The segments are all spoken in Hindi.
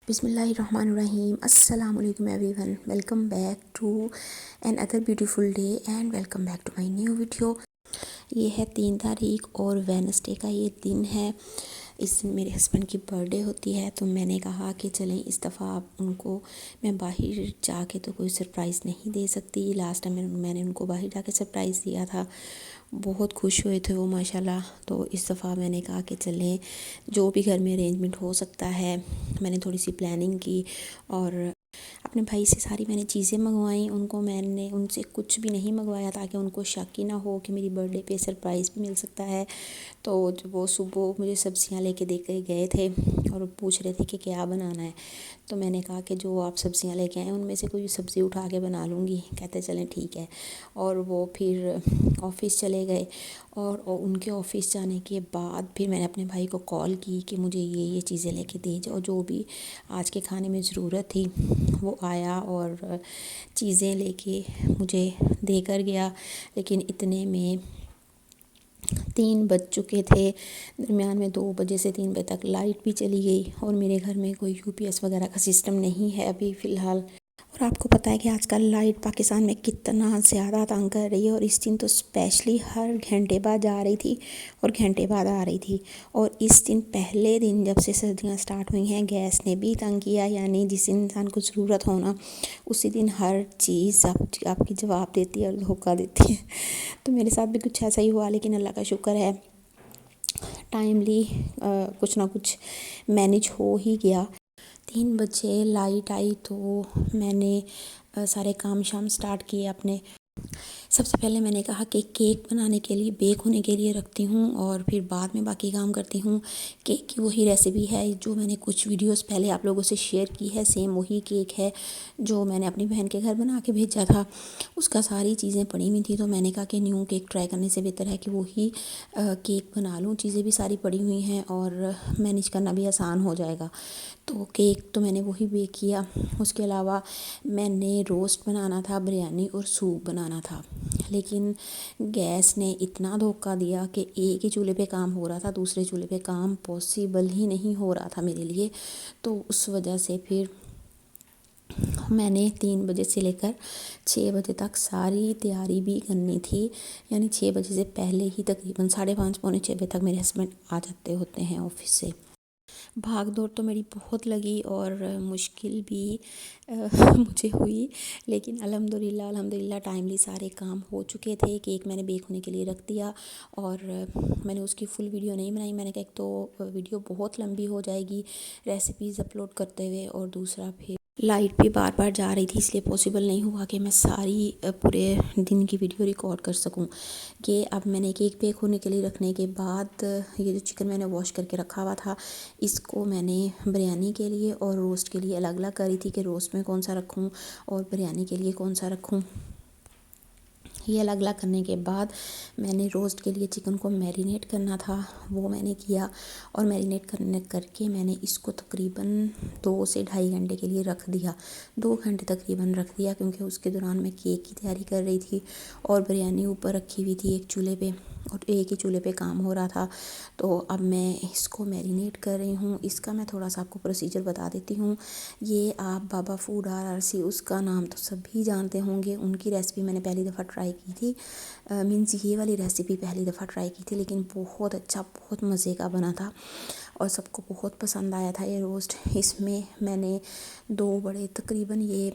बिस्मिल्लाहिर्रहमानिर्रहीम अस्सलाम वालेकुम everyone. Welcome back to another beautiful day and welcome back to my new video. ये है 3 तारीख और वेडनेसडे का ये दिन है। इस दिन मेरे हस्बैंड की बर्थडे होती है, तो मैंने कहा कि चलें इस दफ़ा आप उनको मैं बाहर जाके तो कोई सरप्राइज़ नहीं दे सकती। लास्ट टाइम मैंने उनको बाहर जाके सरप्राइज़ दिया था, बहुत खुश हुए थे वो माशाल्लाह। तो इस दफ़ा मैंने कहा कि चलें जो भी घर में अरेंजमेंट हो सकता है। मैंने थोड़ी सी प्लानिंग की और अपने भाई से सारी मैंने चीज़ें मंगवाई। मैंने उनसे कुछ भी नहीं मंगवाया ताकि उनको शक ही ना हो कि मेरी बर्थडे पे सरप्राइज़ भी मिल सकता है। तो वो सुबह मुझे सब्ज़ियाँ लेके दे के गए थे और पूछ रहे थे कि क्या बनाना है। तो मैंने कहा कि जो आप सब्ज़ियाँ लेके आए उनमें से कोई सब्ज़ी उठा के बना लूँगी। कहते चलें ठीक है। और वो फिर ऑफ़िस चले गए और उनके ऑफ़िस जाने के बाद फिर मैंने अपने भाई को कॉल की कि मुझे ये चीज़ें लेके दे जाओ, जो भी आज के खाने में ज़रूरत थी। वो आया और चीज़ें लेके मुझे देकर गया, लेकिन इतने में 3 बज चुके थे। दरमियान में 2 बजे से 3 बजे तक लाइट भी चली गई और मेरे घर में कोई यूपीएस वगैरह का सिस्टम नहीं है अभी फ़िलहाल। और आपको पता है कि आजकल लाइट पाकिस्तान में कितना ज़्यादा तंग कर रही है, और इस दिन तो स्पेशली हर घंटे बाद जा रही थी और घंटे बाद आ रही थी। और इस दिन पहले दिन जब से सर्दियाँ स्टार्ट हुई हैं, गैस ने भी तंग किया। यानी जिस इंसान को ज़रूरत हो ना, उसी दिन हर चीज़ आपकी जवाब देती है और धोखा देती है। तो मेरे साथ भी कुछ ऐसा ही हुआ, लेकिन अल्लाह का शुक्र है टाइमली कुछ ना कुछ मैनेज हो ही गया। 3 बजे लाइट आई तो मैंने सारे काम शाम स्टार्ट किए अपने। सबसे पहले मैंने कहा कि केक बनाने के लिए बेक होने के लिए रखती हूँ और फिर बाद में बाकी काम करती हूँ। केक की वही रेसिपी है जो मैंने कुछ वीडियोस पहले आप लोगों से शेयर की है। सेम वही केक है जो मैंने अपनी बहन के घर बना के भेजा था। उसका सारी चीज़ें पड़ी हुई थी, तो मैंने कहा कि न्यू केक ट्राई करने से बेहतर है कि वही केक बना लूँ। चीज़ें भी सारी पड़ी हुई हैं और मैनेज करना भी आसान हो जाएगा। तो केक तो मैंने वही बेक किया। उसके अलावा मैंने रोस्ट बनाना था, बिरयानी और सूप बनाना था, लेकिन गैस ने इतना धोखा दिया कि एक ही चूल्हे पे काम हो रहा था, दूसरे चूल्हे पे काम पॉसिबल ही नहीं हो रहा था मेरे लिए। तो उस वजह से फिर मैंने 3 बजे से लेकर 6 बजे तक सारी तैयारी भी करनी थी। यानी 6 बजे से पहले ही तकरीबन 5:30 पौने 6 बजे तक मेरे हस्बैंड आ जाते होते हैं ऑफ़िस से। भाग दौड़ तो मेरी बहुत लगी और मुश्किल भी मुझे हुई, लेकिन अल्हम्दुलिल्लाह टाइमली सारे काम हो चुके थे। केक मैंने बेक होने के लिए रख दिया और मैंने उसकी फुल वीडियो नहीं बनाई। मैंने कहा एक तो वीडियो बहुत लंबी हो जाएगी रेसिपीज़ अपलोड करते हुए, और दूसरा फिर लाइट भी बार बार जा रही थी, इसलिए पॉसिबल नहीं हुआ कि मैं सारी पूरे दिन की वीडियो रिकॉर्ड कर सकूं। कि अब मैंने केक बेक होने के लिए रखने के बाद ये जो चिकन मैंने वॉश करके रखा हुआ था, इसको मैंने बिरयानी के लिए और रोस्ट के लिए अलग अलग करी थी कि रोस्ट में कौन सा रखूं और बिरयानी के लिए कौन सा रखूं। ये अलग अलग करने के बाद मैंने रोस्ट के लिए चिकन को मैरिनेट करना था, वो मैंने किया। और मैरिनेट करके मैंने इसको तकरीबन 2 से ढाई घंटे के लिए रख दिया। 2 घंटे तकरीबन रख दिया, क्योंकि उसके दौरान मैं केक की तैयारी कर रही थी और बिरयानी ऊपर रखी हुई थी एक चूल्हे पे, और एक ही चूल्हे पे काम हो रहा था। तो अब मैं इसको मैरिनेट कर रही हूँ। इसका मैं थोड़ा सा आपको प्रोसीजर बता देती हूँ। ये आप बाबा फूड RRC, उसका नाम तो सभी जानते होंगे। उनकी रेसिपी मैंने पहली दफ़ा ट्राई की थी, मीन्स ये वाली रेसिपी पहली दफ़ा ट्राई की थी, लेकिन बहुत अच्छा, बहुत मज़े का बना था और सबको बहुत पसंद आया था ये रोस्ट। इसमें मैंने 2 बड़े, तकरीबन ये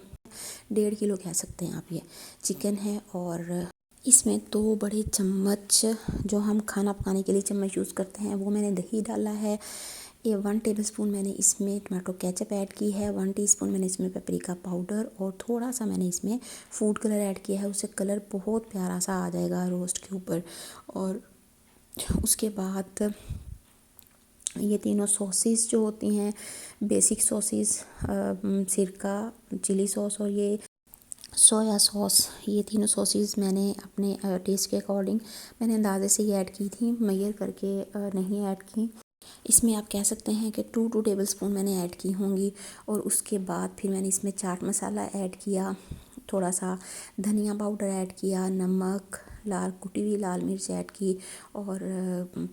1.5 किलो कह सकते हैं आप, ये चिकन है। और इसमें 2 बड़े चम्मच, जो हम खाना पकाने के लिए चम्मच यूज़ करते हैं, वो मैंने दही डाला है। ये 1 टेबलस्पून मैंने इसमें टमाटो केचप ऐड की है। 1 टीस्पून मैंने इसमें पेपरिका पाउडर और थोड़ा सा मैंने इसमें फूड कलर ऐड किया है। उससे कलर बहुत प्यारा सा आ जाएगा रोस्ट के ऊपर। और उसके बाद ये तीनों सॉसेस जो होती हैं, बेसिक सॉसेस, सिरका, चिली सॉस और ये सोया सॉस, ये तीनों सॉसेस मैंने अपने टेस्ट के अकॉर्डिंग मैंने अंदाज़े से ही ऐड की थी, मेजर करके नहीं ऐड की। इसमें आप कह सकते हैं कि 2 टेबलस्पून मैंने ऐड की होंगी। और उसके बाद फिर मैंने इसमें चाट मसाला ऐड किया, थोड़ा सा धनिया पाउडर ऐड किया, नमक, लाल कुटी हुई लाल मिर्च ऐड की और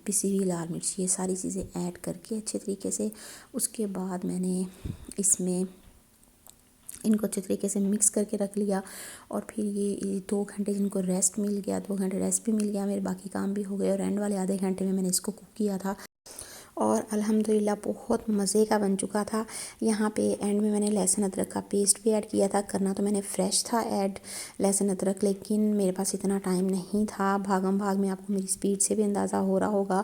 पिसी हुई लाल मिर्च, ये सारी चीज़ें ऐड करके अच्छे तरीके से उसके बाद मैंने इसमें इनको अच्छे तरीके से मिक्स करके रख लिया। और फिर ये 2 घंटे जिनको रेस्ट मिल गया, 2 घंटे रेस्ट भी मिल गया, मेरे बाकी काम भी हो गए और एंड वाले आधे घंटे में मैंने इसको कुक किया था और अल्हम्दुलिल्लाह बहुत मज़े का बन चुका था। यहाँ पे एंड में मैंने लहसुन अदरक का पेस्ट भी ऐड किया था। करना तो मैंने फ़्रेश था ऐड लहसुन अदरक, लेकिन मेरे पास इतना टाइम नहीं था, भागम भाग में, आपको मेरी स्पीड से भी अंदाज़ा हो रहा होगा।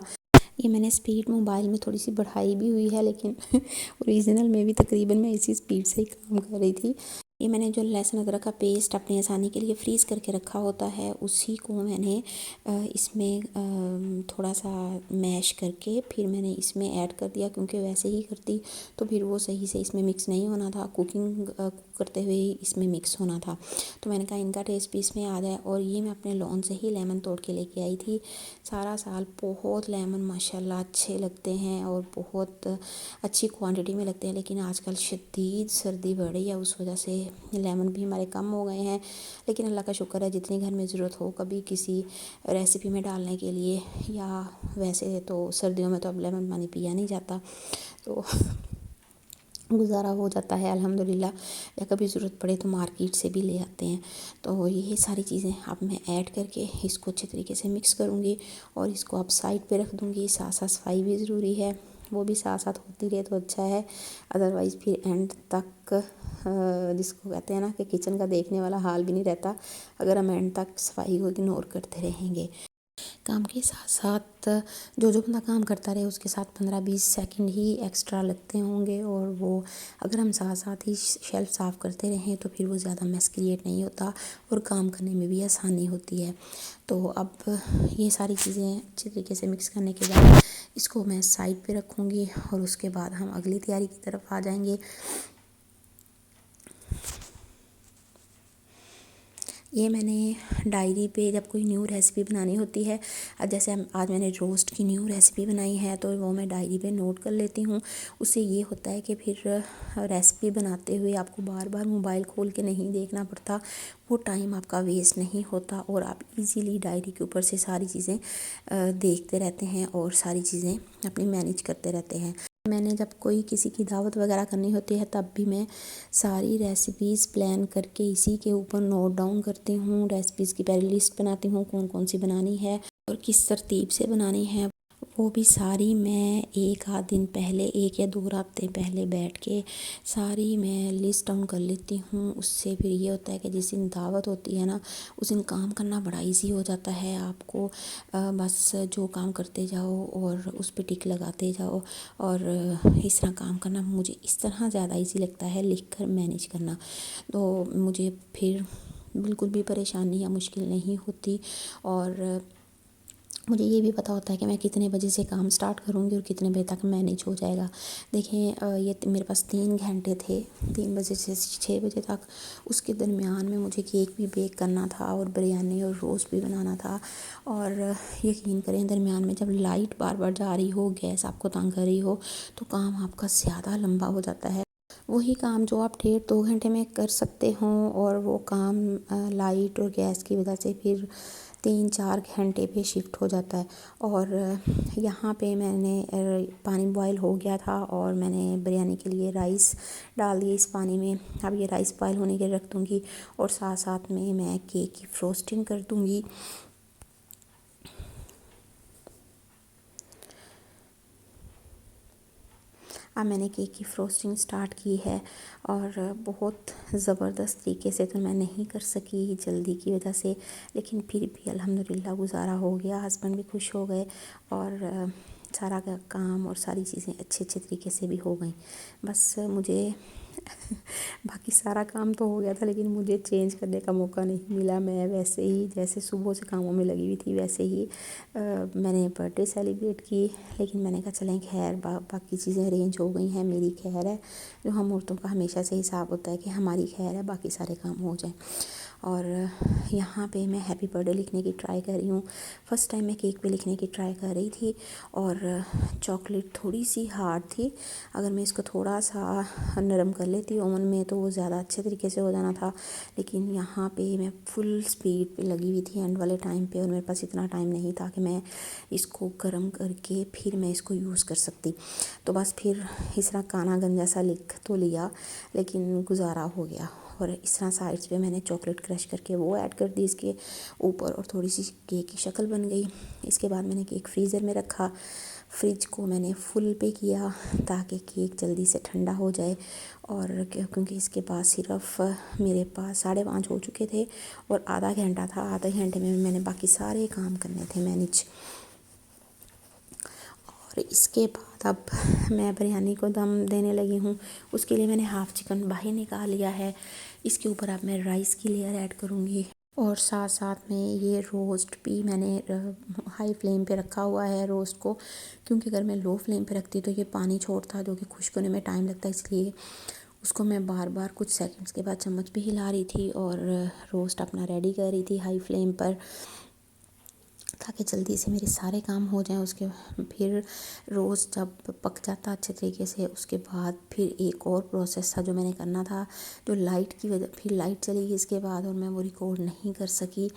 ये मैंने स्पीड मोबाइल में थोड़ी सी बढ़ाई भी हुई है, लेकिन ओरिजिनल में भी तकरीबन मैं इसी स्पीड से ही काम कर रही थी। ये मैंने जो लहसुन अदरक का पेस्ट अपनी आसानी के लिए फ्रीज़ करके रखा होता है, उसी को मैंने इसमें थोड़ा सा मैश करके फिर मैंने इसमें ऐड कर दिया, क्योंकि वैसे ही करती तो फिर वो सही से इसमें मिक्स नहीं होना था, कुकिंग करते हुए ही इसमें मिक्स होना था। तो मैंने कहा इनका टेस्ट भी इसमें आ जाए। और ये मैं अपने लॉन से ही लेमन तोड़ के लेके आई थी। सारा साल बहुत लेमन माशाल्लाह अच्छे लगते हैं और बहुत अच्छी क्वांटिटी में लगते हैं, लेकिन आजकल शदीद सर्दी बढ़ रही है, उस वजह से लेमन भी हमारे कम हो गए हैं। लेकिन अल्लाह का शुक्र है, जितनी घर में ज़रूरत हो कभी किसी रेसिपी में डालने के लिए, या वैसे तो सर्दियों में तो अब लेमन पानी पिया नहीं जाता, तो गुज़ारा हो जाता है अल्हम्दुलिल्लाह, या कभी ज़रूरत पड़े तो मार्केट से भी ले आते हैं। तो ये सारी चीज़ें अब मैं ऐड करके इसको अच्छे तरीके से मिक्स करूँगी और इसको अब साइड पे रख दूँगी। साथ साथ सफाई भी ज़रूरी है, वो भी साथ साथ होती रहे तो अच्छा है, अदरवाइज़ फिर एंड तक जिसको कहते हैं ना कि किचन का देखने वाला हाल भी नहीं रहता अगर हम एंड तक सफाई को इग्नोर करते रहेंगे। काम के साथ साथ जो बंदा काम करता रहे उसके साथ 15-20 सेकंड ही एक्स्ट्रा लगते होंगे, और वो अगर हम साथ साथ ही शेल्फ साफ़ करते रहें तो फिर वो ज़्यादा मेस क्रिएट नहीं होता और काम करने में भी आसानी होती है। तो अब ये सारी चीज़ें अच्छी तरीके से मिक्स करने के बाद इसको मैं साइड पे रखूँगी और उसके बाद हम अगली तैयारी की तरफ आ जाएंगे। ये मैंने डायरी पे जब कोई न्यू रेसिपी बनानी होती है, जैसे आज मैंने रोस्ट की न्यू रेसिपी बनाई है, तो वो मैं डायरी पे नोट कर लेती हूँ। उससे ये होता है कि फिर रेसिपी बनाते हुए आपको बार बार मोबाइल खोल के नहीं देखना पड़ता, वो टाइम आपका वेस्ट नहीं होता और आप इजीली डायरी के ऊपर से सारी चीज़ें देखते रहते हैं और सारी चीज़ें अपनी मैनेज करते रहते हैं। मैंने जब कोई किसी की दावत वगैरह करनी होती है तब भी मैं सारी रेसिपीज़ प्लान करके इसी के ऊपर नोट डाउन करती हूँ। रेसिपीज़ की पहले लिस्ट बनाती हूँ कौन कौन सी बनानी है और किस तरतीब से बनानी है, वो भी सारी मैं 1 आध दिन पहले, 1 या 2 हफ्ते पहले बैठ के सारी मैं लिस्ट डाउन कर लेती हूँ। उससे फिर ये होता है कि जिस दिन दावत होती है ना, उस दिन काम करना बड़ा इजी हो जाता है। आपको बस जो काम करते जाओ और उस पे टिक लगाते जाओ, और इस तरह काम करना मुझे इस तरह ज़्यादा इजी लगता है, लिख कर मैनेज करना। तो मुझे फिर बिल्कुल भी परेशानी या मुश्किल नहीं होती, और मुझे ये भी पता होता है कि मैं कितने बजे से काम स्टार्ट करूँगी और कितने बजे तक मैनेज हो जाएगा। देखें ये मेरे पास 3 घंटे थे, 3 बजे से 6 बजे तक। उसके दरमियान में मुझे केक भी बेक करना था और बिरयानी और रोस्ट भी बनाना था। और यकीन करें, दरमियान में जब लाइट बार बार जा रही हो, गैस आपको तंग कर रही हो, तो काम आपका ज़्यादा लंबा हो जाता है। वही काम जो आप 1.5-2 घंटे में कर सकते हों, और वो काम लाइट और गैस की वजह से फिर 3-4 घंटे पे शिफ्ट हो जाता है। और यहाँ पे मैंने पानी बॉयल हो गया था और मैंने बिरयानी के लिए राइस डाल दिए इस पानी में। अब ये राइस बॉयल होने के लिए रख दूँगी और साथ साथ में मैं केक की फ्रोस्टिंग कर दूँगी। अब मैंने केक की फ्रोस्टिंग स्टार्ट की है, और बहुत ज़बरदस्त तरीके से तो मैं नहीं कर सकी जल्दी की वजह से, लेकिन फिर भी अल्हम्दुलिल्लाह गुज़ारा हो गया। हस्बैंड भी खुश हो गए और सारा का काम और सारी चीज़ें अच्छे अच्छे तरीके से भी हो गई। बस मुझे बाकी सारा काम तो हो गया था, लेकिन मुझे चेंज करने का मौका नहीं मिला। मैं वैसे ही जैसे सुबह से कामों में लगी हुई थी वैसे ही मैंने बर्थडे सेलिब्रेट की। लेकिन मैंने कहा चलें खैर, बाकी चीज़ें अरेंज हो गई हैं, मेरी खैर है। जो हम औरतों का हमेशा से हिसाब होता है कि हमारी खैर है, बाकी सारे काम हो जाएं। और यहाँ पे मैं हैप्पी बर्थडे लिखने की ट्राई कर रही हूँ। फ़र्स्ट टाइम मैं केक पे लिखने की ट्राई कर रही थी और चॉकलेट थोड़ी सी हार्ड थी। अगर मैं इसको थोड़ा सा नरम कर लेती ओवन में तो वो ज़्यादा अच्छे तरीके से हो जाना था, लेकिन यहाँ पे मैं फुल स्पीड पे लगी हुई थी एंड वाले टाइम पे और मेरे पास इतना टाइम नहीं था कि मैं इसको गर्म करके फिर मैं इसको यूज़ कर सकती। तो बस फिर इस तरह काना गंजा सा लिख तो लिया, लेकिन गुजारा हो गया। और इस तरह साइड्स पे मैंने चॉकलेट क्रश करके वो ऐड कर दी इसके ऊपर और थोड़ी सी केक की शक्ल बन गई। इसके बाद मैंने केक फ्रीज़र में रखा। फ्रिज को मैंने फुल पे किया ताकि केक जल्दी से ठंडा हो जाए। और क्योंकि इसके पास सिर्फ मेरे पास 5:30 हो चुके थे और आधा घंटा था, आधे घंटे में मैंने बाकी सारे काम करने थे मैनेज। और इसके बाद अब मैं बिरयानी को दम देने लगी हूँ। उसके लिए मैंने हाफ़ चिकन बाहर निकाल लिया है। इसके ऊपर अब मैं राइस की लेयर ऐड करूँगी और साथ साथ में ये रोस्ट भी मैंने हाई फ्लेम पे रखा हुआ है रोस्ट को, क्योंकि अगर मैं लो फ्लेम पे रखती तो ये पानी छोड़ता जो कि खुश्क होने में टाइम लगता, इसलिए उसको मैं बार बार कुछ सेकंड्स के बाद चम्मच पे हिला रही थी और रोस्ट अपना रेडी कर रही थी हाई फ्लेम पर, ताकि जल्दी से मेरे सारे काम हो जाएं। उसके फिर रोस्ट जब पक जाता अच्छे तरीके से, उसके बाद फिर एक और प्रोसेस था जो मैंने करना था, जो लाइट की वजह फिर लाइट चली गई इसके बाद और मैं वो रिकॉर्ड नहीं कर सकी।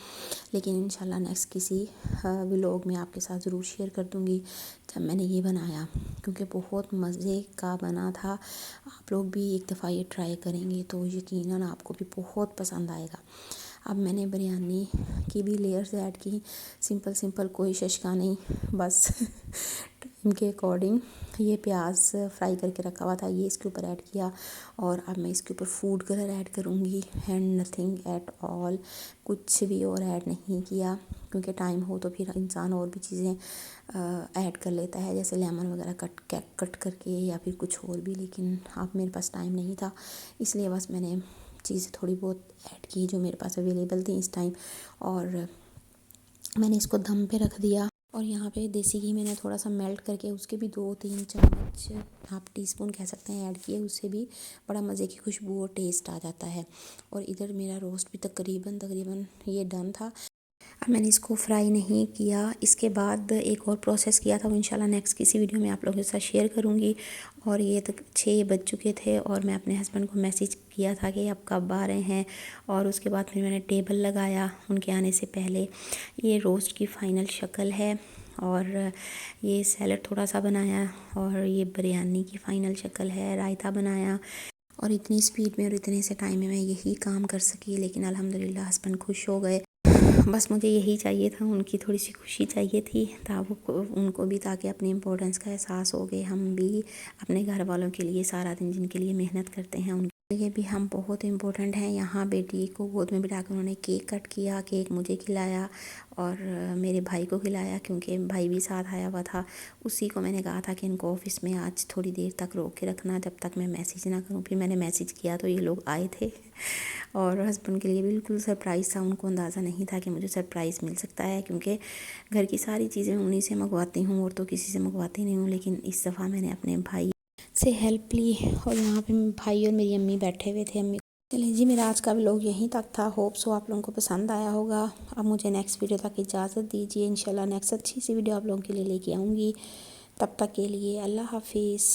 लेकिन इंशाल्लाह नेक्स्ट किसी व्लॉग में आपके साथ ज़रूर शेयर कर दूँगी जब मैंने ये बनाया, क्योंकि बहुत मज़े का बना था। आप लोग भी एक दफ़ा ये ट्राई करेंगे तो यकीनन आपको भी बहुत पसंद आएगा। अब मैंने बिरयानी की भी लेयर्स ऐड की, सिंपल कोई शशका नहीं, बस टाइम के अकॉर्डिंग। ये प्याज फ्राई करके रखा हुआ था, ये इसके ऊपर ऐड किया और अब मैं इसके ऊपर फूड कलर ऐड करूँगी एंड नथिंग एट ऑल, कुछ भी और ऐड नहीं किया, क्योंकि टाइम हो तो फिर इंसान और भी चीज़ें ऐड कर लेता है, जैसे लेमन वगैरह कट करके या फिर कुछ और भी, लेकिन अब मेरे पास टाइम नहीं था, इसलिए बस मैंने चीज़ें थोड़ी बहुत ऐड की जो मेरे पास अवेलेबल थी इस टाइम। और मैंने इसको दम पे रख दिया और यहाँ पे देसी घी मैंने थोड़ा सा मेल्ट करके उसके भी 2-3 चम्मच, हाफ टी स्पून कह सकते हैं, ऐड किए। उससे भी बड़ा मज़े की खुशबू और टेस्ट आ जाता है। और इधर मेरा रोस्ट भी तकरीबन ये डन था। अब मैंने इसको फ्राई नहीं किया, इसके बाद एक और प्रोसेस किया था, वो इंशाल्लाह नेक्स्ट किसी वीडियो में आप लोगों के साथ शेयर करूँगी। और ये तक 6 बज चुके थे और मैं अपने हस्बैंड को मैसेज किया था कि अब कब आ रहे हैं, और उसके बाद फिर मैंने टेबल लगाया उनके आने से पहले। ये रोस्ट की फ़ाइनल शक्ल है और ये सैलड थोड़ा सा बनाया और ये बिरयानी की फ़ाइनल शक्ल है, रायता बनाया। और इतनी स्पीड में और इतने से टाइम में मैं यही काम कर सकी, लेकिन अल्हम्दुलिल्लाह हस्बैंड खुश हो गए। बस मुझे यही चाहिए था, उनकी थोड़ी सी खुशी चाहिए थी उनको भी, ताकि अपनी इम्पोर्टेंस का एहसास हो गए। हम भी अपने घर वालों के लिए सारा दिन जिनके लिए मेहनत करते हैं उनके लिए भी हम बहुत इम्पोर्टेंट हैं। यहाँ बेटी को गोद में बिठा कर उन्होंने केक कट किया, केक मुझे खिलाया और मेरे भाई को खिलाया, क्योंकि भाई भी साथ आया हुआ था। उसी को मैंने कहा था कि इनको ऑफ़िस में आज थोड़ी देर तक रोक के रखना जब तक मैं मैसेज ना करूँ। फिर मैंने मैसेज किया तो ये लोग आए थे और हस्बैंड के लिए बिल्कुल सरप्राइज़ था, उनको अंदाज़ा नहीं था कि मुझे सरप्राइज़ मिल सकता है, क्योंकि घर की सारी चीज़ें उन्हीं से मंगवाती हूँ और तो किसी से मंगवाती नहीं हूँ। लेकिन इस दफ़ा मैंने अपने भाई से हेल्प ली और यहाँ पे भाई और मेरी अम्मी बैठे हुए थे। अम्मी चलिए जी, मेरा आज का व्लॉग यहीं तक था। होप सो आप लोगों को पसंद आया होगा। अब मुझे नेक्स्ट वीडियो तक इजाज़त दीजिए। इंशाल्लाह नेक्स्ट अच्छी सी वीडियो आप लोगों के लिए लेके आऊँगी। तब तक के लिए अल्लाह हाफिज़।